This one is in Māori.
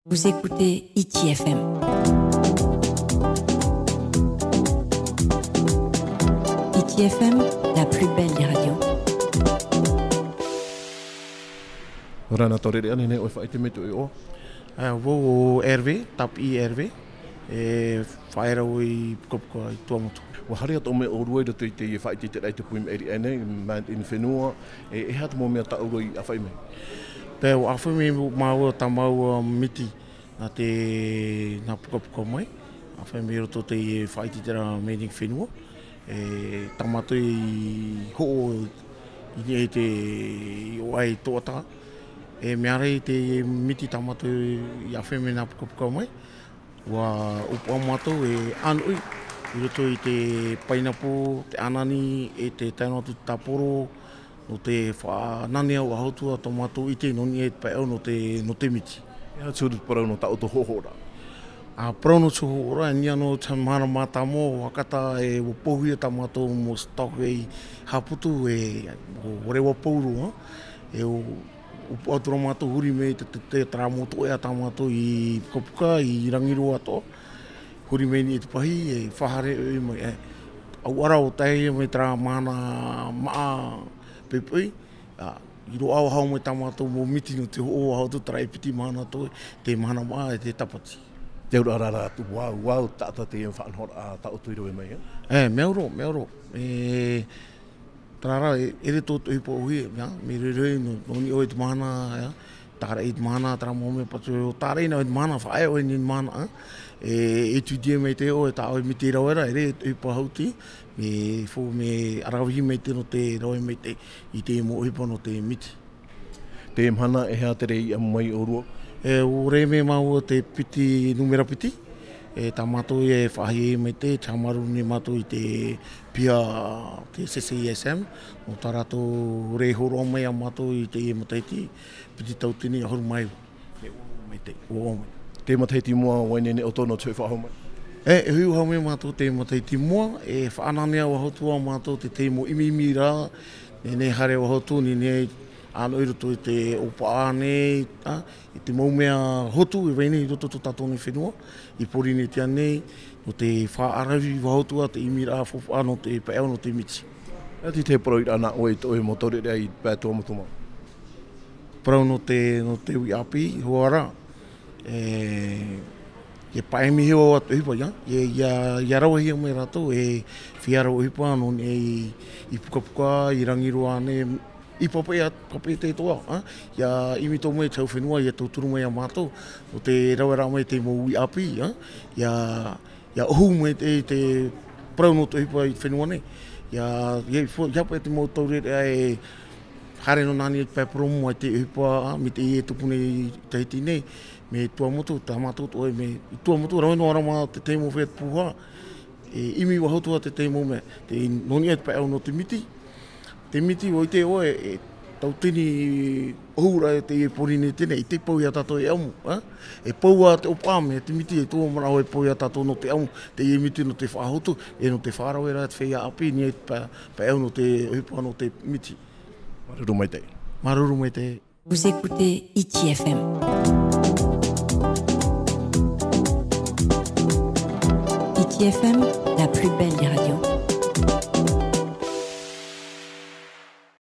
Vous écoutez ITFM. ITFM, la plus belle des radios. Rana torere ane ne o whaite me tu e o. Wo RV, tap IRV, whaera o I kopko I tuamotu. Wa hare ato me o ruai da te e whaite te rei te puim eri ane, man in whenua, e hata mo mea ta uroi a whai me. Pea o awhi me maua ta maua miti na te na pukapuka mai. Awhi me roto te whaite te ra meeting whenua. Tamato I ho I ni e te oai tōta. Mea rei te miti tamato I awhi me na pukapuka mai. Wa upo amato anui. I roto I te painapo, te anani, te tainotu taporo, no te whanani au ahautua tomato I te noni e pai au no te miti. Ia tūru parau no tau to hohora. Parau no te hohora, nia no te mahana mata mo, wakata o pohuia tamato mo stock haputu o rewa pouru. O atura mato huri me te tramoto ea tamato I kopuka, I rangiru ato. Huri me ni te pahi, whahare mai. Au ara o tahi me tra mana maa pepui. I ro au hau me tamato mo miti no te ho hau tu trai piti mana to te mana maa te tapati. Te ura rara tu wau tata te en whanhora a tau tuiro e mai. Meuro. Tarara, ere tō hipo hui, me rei no ni o te mana, tāra i te mana, tara mo me patu, tāra ina o te mana, whae o ni mana, tudia mei te o, tā oi me te rauera, ere hipo hauti, me fō me arawihi mei te no te raue mei te, I te mo hipo no te miti. Te mana e hea te rei a mai o rua? O rei me mau te piti, numera piti, tā mātou whahi mei te, tā maru ni mātou I te pia te CCSM, o tā rātou rei horo mai a mātou I te mataiti, piti tautini ahuru mai, mei te, o mai. Te mataiti mua wainene o tono tui whahau mai? Hui hau me mātou te mataiti mua, whaanania o hautua mātou te teimo imi rā, ne hare o hautu, ne ano I roto I te opa ane, I te maumea hotu, I weine I roto to tātoni whenua, I pori ne te anei, no te whaarawi wahautua, te imi rā whopa no te paeau no te miti. Ati te parau I rana oe te oe motore rea I pētua motuma? Parau no te ui api, hoara, e paemi heo atu hipa, ia rawa hia mai rato, whiara o hipa, no I pukapuka, I rangiroa ane, I papai te toa, ia imi tō mai tau whenua, ia tau turu mai a mātou, o te rawera mai te mo ui api, ia ohu mai te parau no tō hipa I whenua nei, ia pai te mo taure rea hare no nani pai promo ai te hipa, mi te tupune I tahiti nei, me tuamotu, tā mātou tō me tuamotu, rau no arama te teimo whea puha, imi wahautua te teimo me, te noni ai pai au no te miti, te miti o I te oe, tau tini ohura te porine tene, I te pau ia tato e amu. Pau a te opame, te miti tō marao e pau ia tato no te amu, te miti no te whahotu, no te wharau era te whea api, ni pa au no te hipa no te miti. Maruru mai te. Maruru mai te. Vous écoutez ITFM. ITFM, la plus belle des